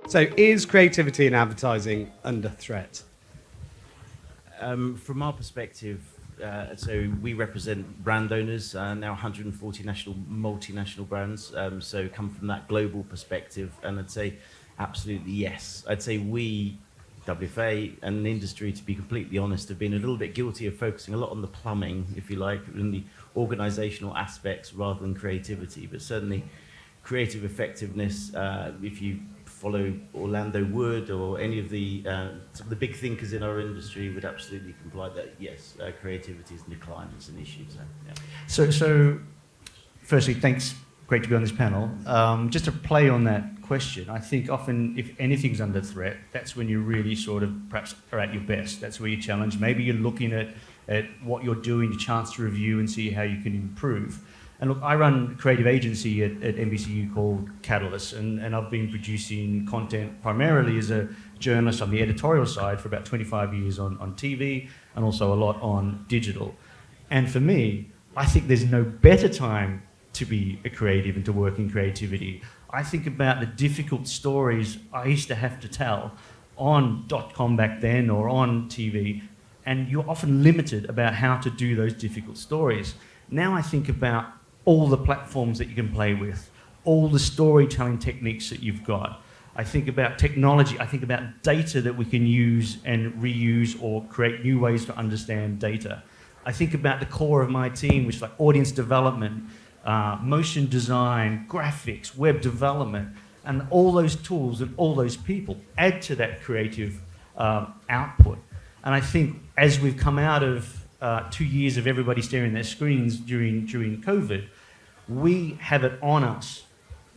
So is creativity in advertising under threat? From our perspective, so we represent brand owners, now 140 multinational brands, so come from that global perspective, and I'd say absolutely yes. I'd say we, WFA and the industry, to be completely honest, have been a little bit guilty of focusing a lot on the plumbing, if you like, and the organisational aspects rather than creativity, but certainly creative effectiveness, if you follow Orlando Wood or any of the some of the big thinkers in our industry, would absolutely comply that yes, creativity is in decline, it's an issue. So, yeah. So firstly, thanks. Great to be on this panel. Just to play on that question, I think often if anything's under threat, that's when you really sort of perhaps are at your best. That's where you challenge. Maybe you're looking at what you're doing, a chance to review and see how you can improve. And look, I run a creative agency at NBCU called Catalyst, and I've been producing content primarily as a journalist on the editorial side for about 25 years on TV and also a lot on digital. And for me, I think there's no better time to be a creative and to work in creativity. I think about the difficult stories I used to have to tell on .com back then or on TV, and you're often limited about how to do those difficult stories. Now I think about all the platforms that you can play with, all the storytelling techniques that you've got. I think about technology, I think about data that we can use and reuse or create new ways to understand data. I think about the core of my team, which is like audience development, motion design, graphics, web development, and all those tools and all those people add to that creative output. And I think as we've come out of 2 years of everybody staring at their screens during COVID, we have it on us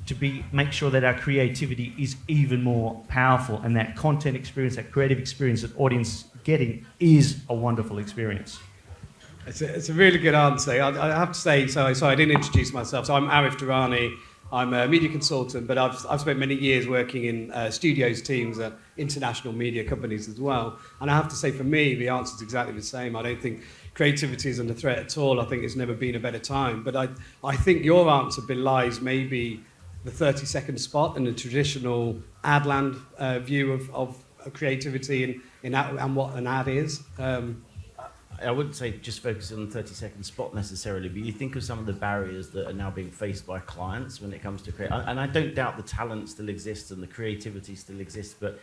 to make sure that our creativity is even more powerful, and that content experience, that creative experience that audience getting is a wonderful experience. It's a really good answer. I have to say, so I didn't introduce myself. So I'm Arif Durrani. I'm a media consultant, but I've spent many years working in studios teams at international media companies as well. And I have to say, for me, the answer is exactly the same. I don't think creativity is under threat at all. I think it's never been a better time. But I think your answer belies maybe the 30-second spot and the traditional ad land view of creativity and what an ad is. I wouldn't say just focus on the 30-second spot necessarily, but you think of some of the barriers that are now being faced by clients when it comes to create. And I don't doubt the talent still exists and the creativity still exists, but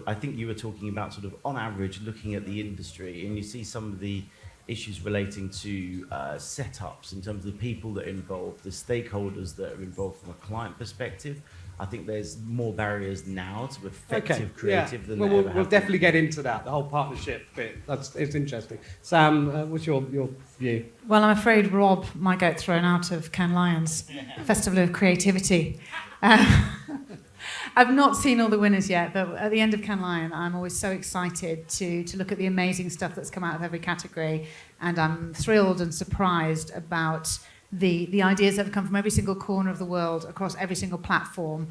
I think you were talking about sort of on average looking at the industry, and you see some of the issues relating to setups in terms of the people that are involved, the stakeholders that are involved from a client perspective. I think there's more barriers now to effective creative than there ever have been. We'll definitely get into that, the whole partnership bit. It's interesting. Sam, what's your view? Well, I'm afraid Rob might get thrown out of Cannes Lions Festival of Creativity. I've not seen all the winners yet, but at the end of Cannes Lions, I'm always so excited to look at the amazing stuff that's come out of every category, and I'm thrilled and surprised about the ideas that have come from every single corner of the world across every single platform.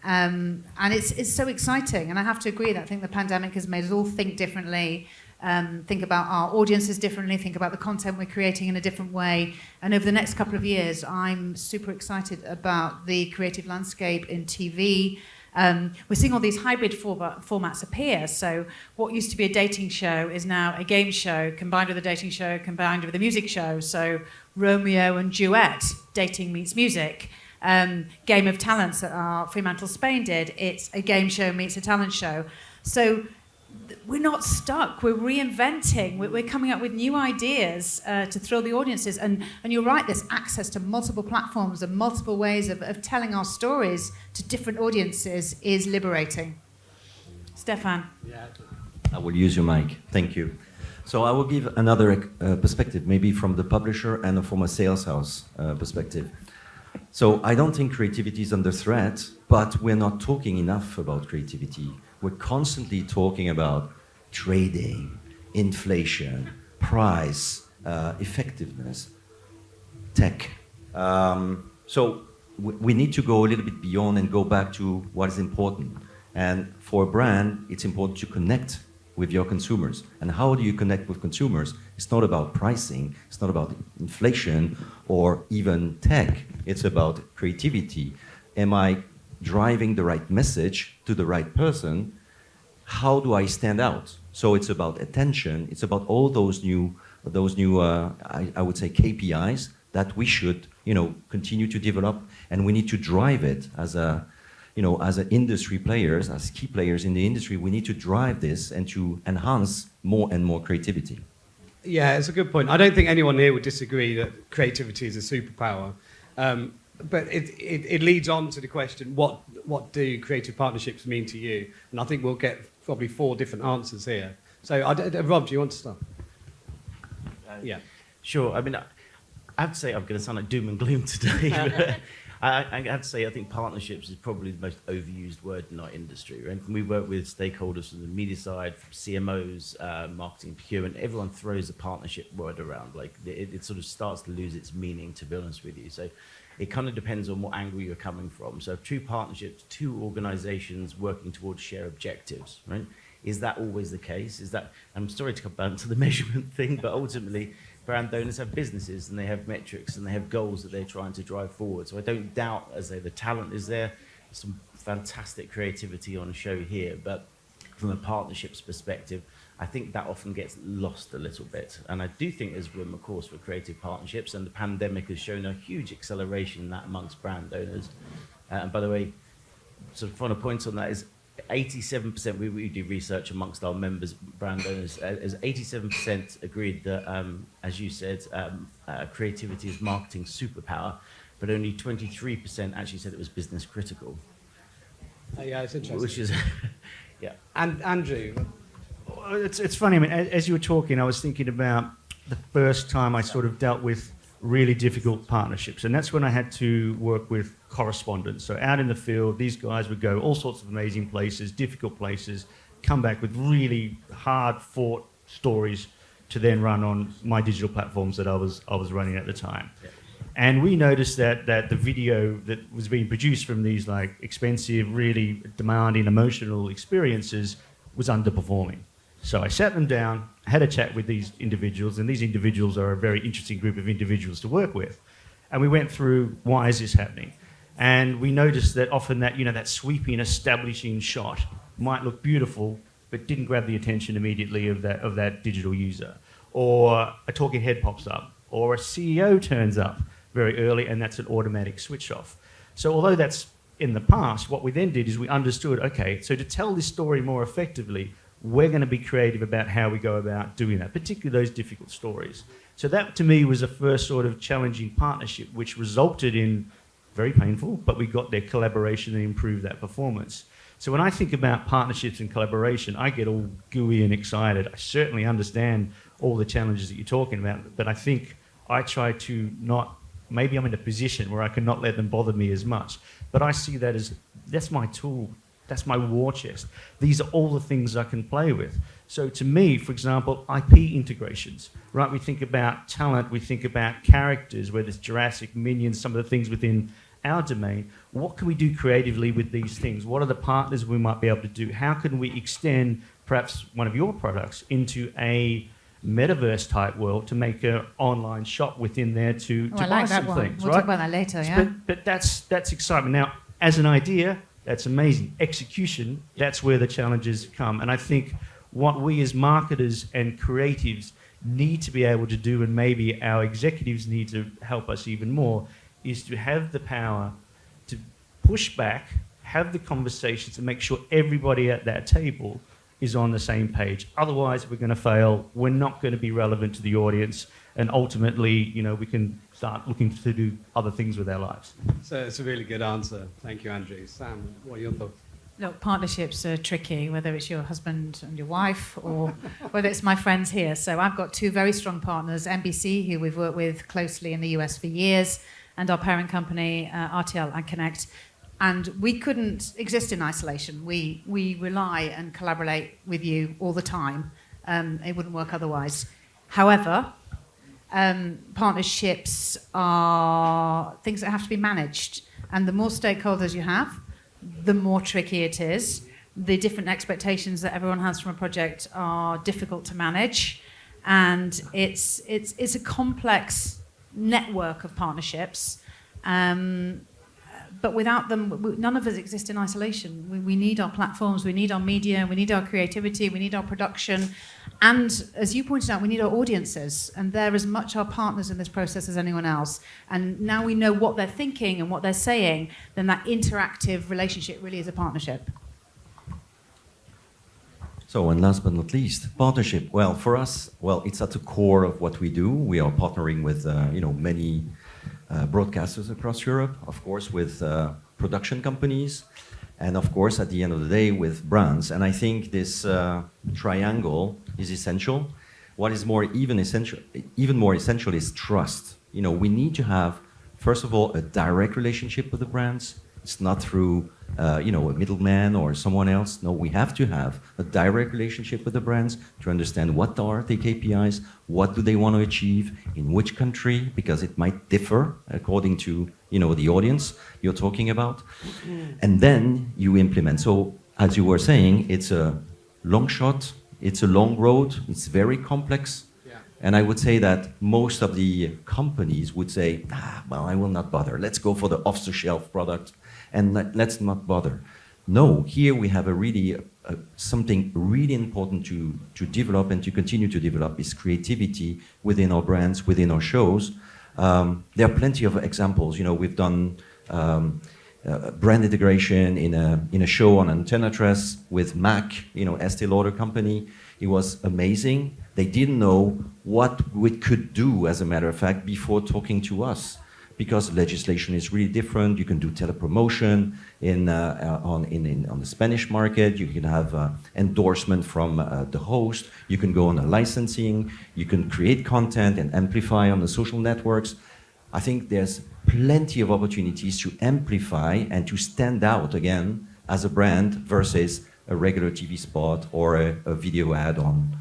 And it's so exciting. And I have to agree that I think the pandemic has made us all think differently, think about our audiences differently, think about the content we're creating in a different way. And over the next couple of years, I'm super excited about the creative landscape in TV. We're seeing all these hybrid formats appear. So what used to be a dating show is now a game show combined with a dating show combined with a music show. So Romeo and Duet, dating meets music. Game of Talents that our Fremantle Spain did, it's a game show meets a talent show. So we're not stuck, we're reinventing, we're coming up with new ideas to thrill the audiences. And you're right, there's access to multiple platforms and multiple ways of telling our stories to different audiences is liberating. Stéphane. Yeah. I will use your mic, thank you. So I will give another perspective, maybe from the publisher and from a sales house perspective. So I don't think creativity is under threat, but we're not talking enough about creativity. We're constantly talking about trading, inflation, price, effectiveness, tech. So we need to go a little bit beyond and go back to what is important. And for a brand, it's important to connect with your consumers. And how do you connect with consumers? It's not about pricing, it's not about inflation or even tech. It's about creativity. Am I driving the right message to the right person, how do I stand out? So it's about attention. It's about all those new, I would say, KPIs that we should, continue to develop, and we need to drive it as a, as an industry players, as key players in the industry. We need to drive this and to enhance more and more creativity. Yeah, it's a good point. I don't think anyone here would disagree that creativity is a superpower. But it leads on to the question, what do creative partnerships mean to you? And I think we'll get probably 4 different answers here. So, Rob, do you want to start? Yeah. Sure. I mean, I have to say I'm going to sound like doom and gloom today. But I have to say I think partnerships is probably the most overused word in our industry. Right? We work with stakeholders from the media side, from CMOs, marketing, procurement. Everyone throws the partnership word around. Like it sort of starts to lose its meaning, to be honest with you. So it kind of depends on what angle you're coming from. So true partnerships, 2 organizations working towards shared objectives, right? Is that always the case? Is that, I'm sorry to come back to the measurement thing, but ultimately brand owners have businesses and they have metrics and they have goals that they're trying to drive forward. So I don't doubt, as I say, the talent is there. There's some fantastic creativity on show here, but from a partnerships perspective, I think that often gets lost a little bit. And I do think there's room, of course, for creative partnerships, and the pandemic has shown a huge acceleration in that amongst brand owners. And by the way, sort of final point on that is 87%, we do research amongst our members, brand owners, as 87% agreed that, as you said, creativity is marketing superpower, but only 23% actually said it was business critical. Yeah, it's interesting. Which is, yeah. And Andrew? It's funny, I mean, as you were talking, I was thinking about the first time I sort of dealt with really difficult partnerships, and that's when I had to work with correspondents. So out in the field, these guys would go all sorts of amazing places, difficult places, come back with really hard-fought stories to then run on my digital platforms that I was running at the time. Yeah. And we noticed that the video that was being produced from these like expensive, really demanding emotional experiences was underperforming. So I sat them down, had a chat with these individuals, and these individuals are a very interesting group of individuals to work with. And we went through, why is this happening? And we noticed that often that, that sweeping, establishing shot might look beautiful, but didn't grab the attention immediately of that digital user. Or a talking head pops up, or a CEO turns up very early, and that's an automatic switch off. So although that's in the past, what we then did is we understood, okay, so to tell this story more effectively, we're going to be creative about how we go about doing that, particularly those difficult stories. So that, to me, was a first sort of challenging partnership, which resulted in very painful, but we got their collaboration and improved that performance. So when I think about partnerships and collaboration, I get all gooey and excited. I certainly understand all the challenges that you're talking about, but I think I try to not, maybe I'm in a position where I can not let them bother me as much, but I see that as, that's my tool. That's my war chest. These are all the things I can play with. So to me, for example, IP integrations, right? We think about talent, we think about characters, whether it's Jurassic, Minions, some of the things within our domain. What can we do creatively with these things? What are the partners we might be able to do? How can we extend perhaps one of your products into a metaverse type world to make an online shop within there to buy some things, We'll talk about that later, yeah. But that's excitement. Now, as an idea, that's amazing. Execution, that's where the challenges come. And I think what we as marketers and creatives need to be able to do, and maybe our executives need to help us even more, is to have the power to push back, have the conversations, and make sure everybody at that table is on the same page. Otherwise, we're going to fail. We're not going to be relevant to the audience. And ultimately, we can start looking to do other things with our lives. So it's a really good answer. Thank you, Andrew. Sam, what are your thoughts? Look, partnerships are tricky, whether it's your husband and your wife or whether it's my friends here. So I've got 2 very strong partners, NBC, who we've worked with closely in the US for years, and our parent company, RTL and AdConnect. And we couldn't exist in isolation. We rely and collaborate with you all the time. It wouldn't work otherwise. However, partnerships are things that have to be managed. And the more stakeholders you have, the more tricky it is. The different expectations that everyone has from a project are difficult to manage. And it's a complex network of partnerships. but without them, none of us exist in isolation. We need our platforms, we need our media, we need our creativity, we need our production, and as you pointed out, we need our audiences, and they're as much our partners in this process as anyone else. And now we know what they're thinking and what they're saying, then that interactive relationship really is a partnership. So, and last but not least, partnership. Well, for us, it's at the core of what we do. We are partnering with, many broadcasters across Europe, of course, with production companies, and of course, at the end of the day, with brands. And I think this triangle is essential. What is even more essential is trust. We need to have, first of all, a direct relationship with the brands. It's not through, a middleman or someone else. No, we have to have a direct relationship with the brands to understand what are their KPIs, what do they want to achieve, in which country, because it might differ according to, the audience you're talking about. And then you implement. So, as you were saying, it's a long shot, it's a long road, it's very complex. And I would say that most of the companies would say, I will not bother. Let's go for the off-the-shelf product and let's not bother. No, here we have something really important to develop and to continue to develop is creativity within our brands, within our shows. There are plenty of examples. We've done brand integration in a show on antenna truss with Mac, Estee Lauder company. It was amazing. They didn't know what we could do, as a matter of fact, before talking to us, because legislation is really different. You can do telepromotion on the Spanish market. You can have endorsement from the host. You can go on a licensing. You can create content and amplify on the social networks. I think there's plenty of opportunities to amplify and to stand out again as a brand versus a regular TV spot or a video ad on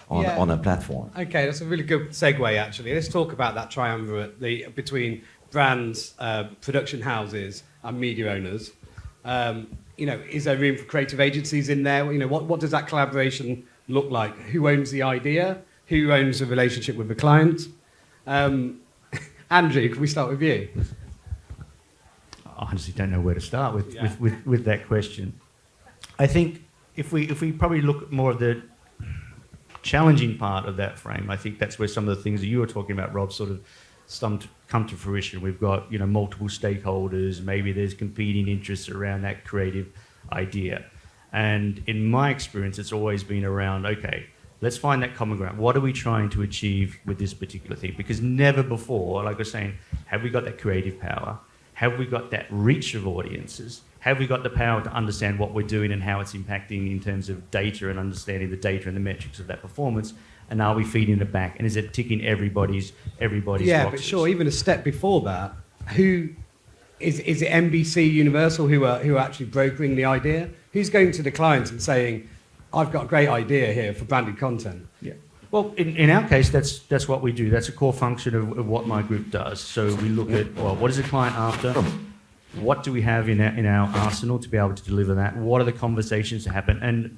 a platform. Okay, that's a really good segue, actually. Let's talk about that triumvirate between brands, production houses, and media owners. Is there room for creative agencies in there? What does that collaboration look like? Who owns the idea? Who owns the relationship with the client? Andrew, can we start with you? I honestly don't know where to start with that question. I think if we probably look at more of the challenging part of that frame, I think that's where some of the things that you were talking about, Rob, sort of come to fruition. We've got multiple stakeholders. Maybe there's competing interests around that creative idea. And in my experience, it's always been around, okay, let's find that common ground. What are we trying to achieve with this particular thing? Because never before, like I was saying, have we got that creative power? Have we got that reach of audiences? Have we got the power to understand what we're doing and how it's impacting in terms of data and understanding the data and the metrics of that performance? And are we feeding it back? And is it ticking everybody's yeah, boxes? But sure, even a step before that, who is it NBCUniversal who are actually brokering the idea? Who's going to the clients and saying, I've got a great idea here for branded content? Yeah. Well, in our case, that's what we do. That's a core function of what my group does. So we look at, what is the client after? What do we have in our arsenal to be able to deliver that? What are the conversations that happen? And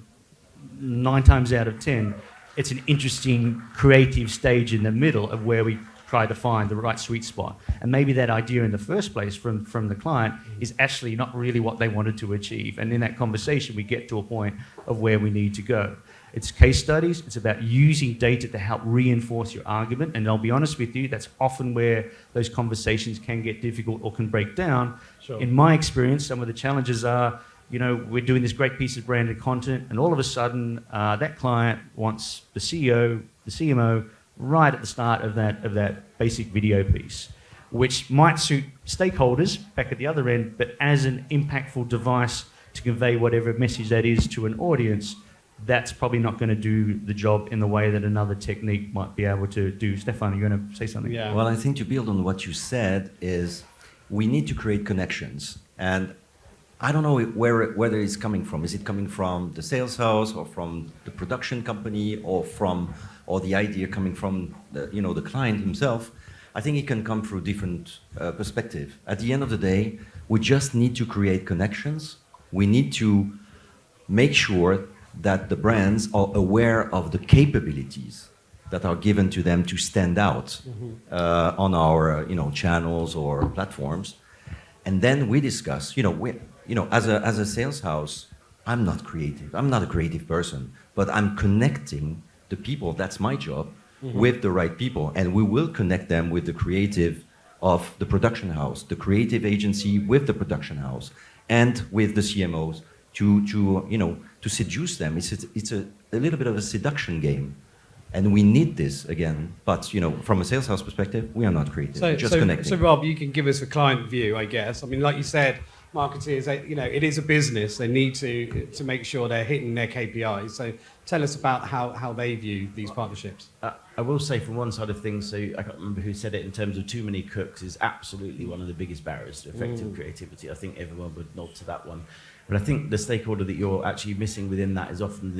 9 times out of 10, it's an interesting creative stage in the middle of where we try to find the right sweet spot. And maybe that idea in the first place from the client is actually not really what they wanted to achieve. And in that conversation, we get to a point of where we need to go. It's case studies. It's about using data to help reinforce your argument. And I'll be honest with you, that's often where those conversations can get difficult or can break down. Sure. In my experience, some of the challenges are, we're doing this great piece of branded content, and all of a sudden, that client wants the CEO, the CMO, right at the start of that basic video piece, which might suit stakeholders back at the other end, but as an impactful device to convey whatever message that is to an audience, that's probably not going to do the job in the way that another technique might be able to do. Stéphane, are you going to say something? Yeah. Well, I think to build on what you said is we need to create connections. And I don't know whether it's coming from. Is it coming from the sales house or from the production company or the idea coming from the client himself? I think it can come through different perspective. At the end of the day, we just need to create connections. We need to make sure that the brands are aware of the capabilities that are given to them to stand out on our channels or platforms. And then we discuss, as a sales house, I'm not creative. I'm not a creative person, but I'm connecting the people, that's my job, with the right people. And we will connect them with the creative of the production house, the creative agency with the production house, and with the CMOs to seduce them. It's a little bit of a seduction game. And we need this again, but from a sales house perspective, we are not creative. We're just connecting. So Rob, you can give us a client view, I guess. I mean, like you said, marketeers, it is a business. They need to make sure they're hitting their KPIs. So tell us about how they view these partnerships. I will say from one side of things, so I can't remember who said it, in terms of too many cooks is absolutely one of the biggest barriers to effective creativity. I think everyone would nod to that one. But I think the stakeholder that you're actually missing within that is often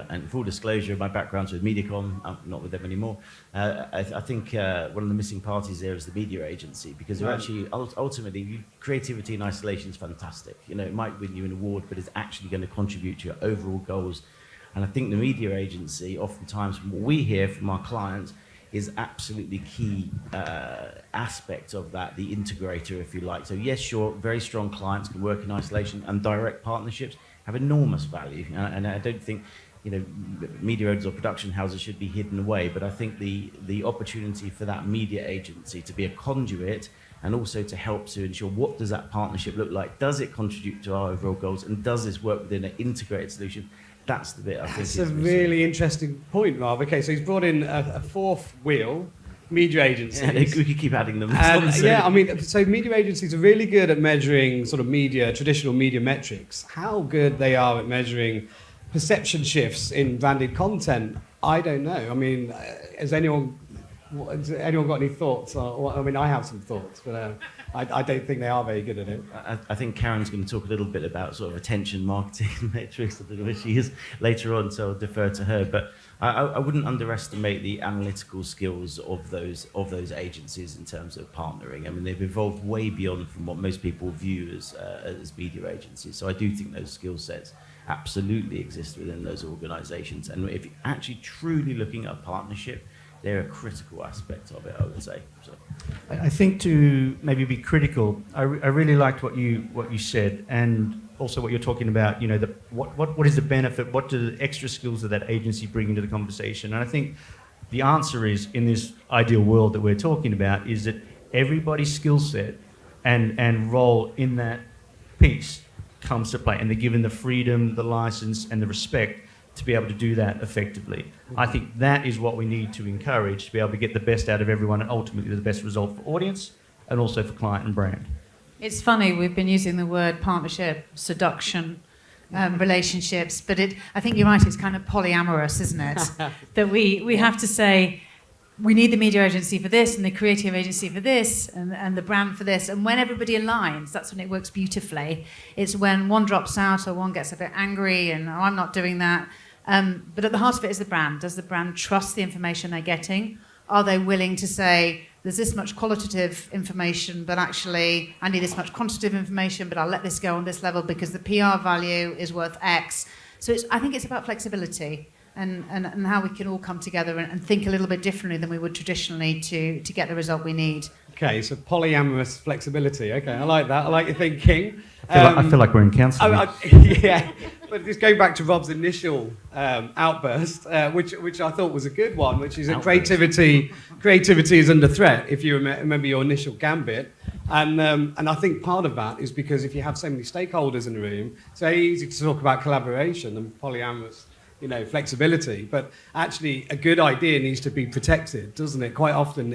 and full disclosure, my background's with Mediacom, I'm not with them anymore. I think one of the missing parties there is the media agency, because they're actually, ultimately, creativity in isolation is fantastic. It might win you an award, but it's actually going to contribute to your overall goals. And I think the media agency, oftentimes from what we hear from our clients, is absolutely key aspect of that, the integrator, if you like. So yes, sure, very strong clients can work in isolation, and direct partnerships have enormous value. And I don't think media owners or production houses should be hidden away, but I think the opportunity for that media agency to be a conduit and also to help to ensure what does that partnership look like? Does it contribute to our overall goals? And does this work within an integrated solution? That's the bit I think. That's a really interesting point, Rob. Okay, so he's brought in a fourth wheel, media agencies. Yeah, we could keep adding them. So media agencies are really good at measuring sort of traditional media metrics. How good they are at measuring perception shifts in branded content, I don't know. I mean, has anyone got any thoughts? I have some thoughts, but I don't think they are very good at it. I think Karen's going to talk a little bit about sort of attention marketing metrics, I don't know where she is later on, so I'll defer to her. But I wouldn't underestimate the analytical skills of those agencies in terms of partnering. I mean, they've evolved way beyond from what most people view as media agencies. So I do think those skill sets absolutely exist within those organisations. And if you're actually truly looking at a partnership, they're a critical aspect of it, I would say. So. I think to maybe be critical, I really liked what you said, and also what you're talking about. What is the benefit? What do the extra skills of that agency bring into the conversation? And I think the answer is, in this ideal world that we're talking about, is that everybody's skill set and role in that piece comes to play, and they're given the freedom, the license, and the respect to be able to do that effectively. I think that is what we need to encourage, to be able to get the best out of everyone and ultimately the best result for audience and also for client and brand. It's funny, we've been using the word partnership, seduction, relationships, but I think you're right, it's kind of polyamorous, isn't it? That we have to say, we need the media agency for this and the creative agency for this and the brand for this. And when everybody aligns, that's when it works beautifully. It's when one drops out or one gets a bit angry and, I'm not doing that. But at the heart of it is the brand. Does the brand trust the information they're getting? Are they willing to say, there's this much qualitative information, but actually I need this much quantitative information, but I'll let this go on this level because the PR value is worth X. So I think it's about flexibility. And how we can all come together and think a little bit differently than we would traditionally to get the result we need. Okay, so polyamorous flexibility. Okay, I like that. I like your thinking. I feel like we're in counselling. Yeah, but just going back to Rob's initial outburst, which I thought was a good one, which is that creativity is under threat, if you remember your initial gambit. And I think part of that is because if you have so many stakeholders in the room, it's very easy to talk about collaboration and polyamorous flexibility, but actually a good idea needs to be protected, doesn't it? Quite often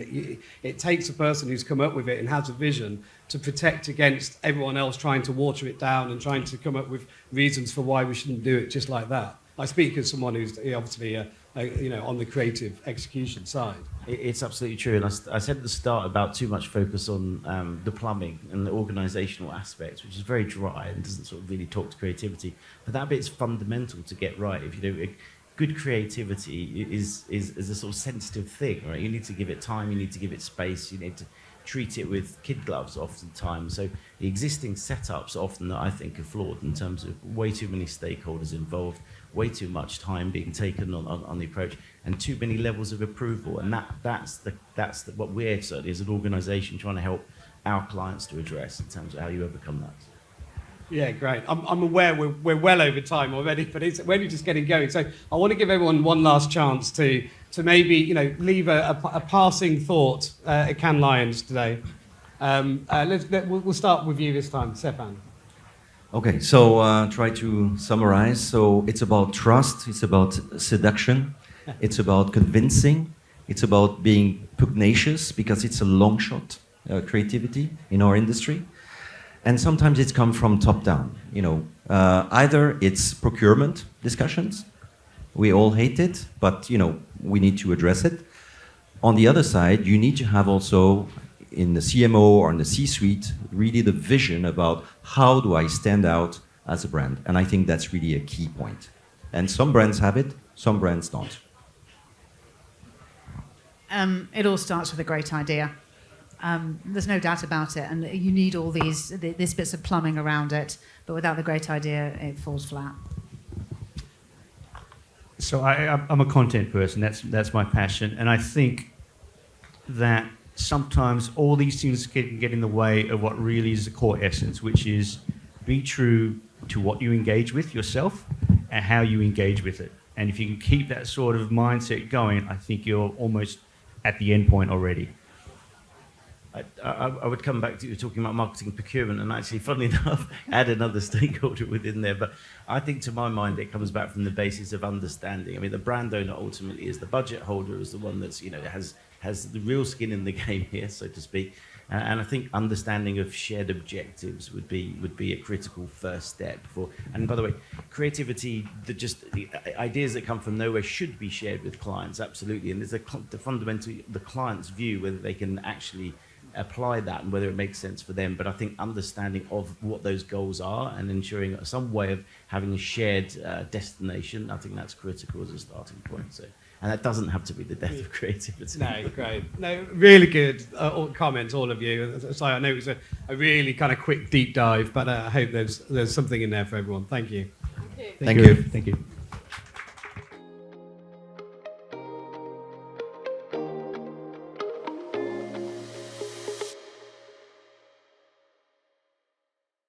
it takes a person who's come up with it and has a vision to protect against everyone else trying to water it down and trying to come up with reasons for why we shouldn't do it just like that. I speak as someone who's obviously on the creative execution side. It's absolutely true, and I said at the start about too much focus on the plumbing and the organisational aspects, which is very dry and doesn't sort of really talk to creativity. But that bit's fundamental to get right. If good creativity is a sort of sensitive thing, right? You need to give it time, you need to give it space, you need to treat it with kid gloves oftentimes. So the existing setups often that I think are flawed in terms of way too many stakeholders involved, way too much time being taken on the approach, and too many levels of approval. And that's what we're certainly as an organisation trying to help our clients to address in terms of how you overcome that. Yeah, great. I'm aware we're well over time already, but we're only just getting going. So I want to give everyone one last chance to maybe leave a passing thought at Cannes Lions today. We'll start with you this time, Stéphane. Okay, so try to summarize. So it's about trust, it's about seduction, it's about convincing, it's about being pugnacious because it's a long shot creativity in our industry. And sometimes it's come from top down. Either it's procurement discussions, we all hate it, but we need to address it. On the other side, you need to have also in the CMO or in the C-suite really the vision about how do I stand out as a brand, and I think that's really a key point. And some brands have it, some brands don't. It all starts with a great idea. There's no doubt about it, and you need all these bits of plumbing around it, but without the great idea, it falls flat. So I'm a content person, that's my passion, and I think that sometimes all these things can get in the way of what really is the core essence, which is be true to what you engage with yourself and how you engage with it. And if you can keep that sort of mindset going, I think you're almost at the end point already. I would come back to you talking about marketing and procurement, and actually, funnily enough, add another stakeholder within there. But I think, to my mind, it comes back from the basis of understanding. I mean, the brand owner ultimately is the budget holder, is the one that's has the real skin in the game here, so to speak. And I think understanding of shared objectives would be a critical first step for. And by the way, creativity, the ideas that come from nowhere should be shared with clients, absolutely. And there's the fundamental the client's view whether they can actually apply that and whether it makes sense for them. But I think understanding of what those goals are and ensuring some way of having a shared destination, I think that's critical as a starting point. So, and that doesn't have to be the death of creativity. No, great. No, really good comments, all of you. So I know it was a really kind of quick deep dive, but I hope there's something in there for everyone. Thank you. Thank you. Thank you.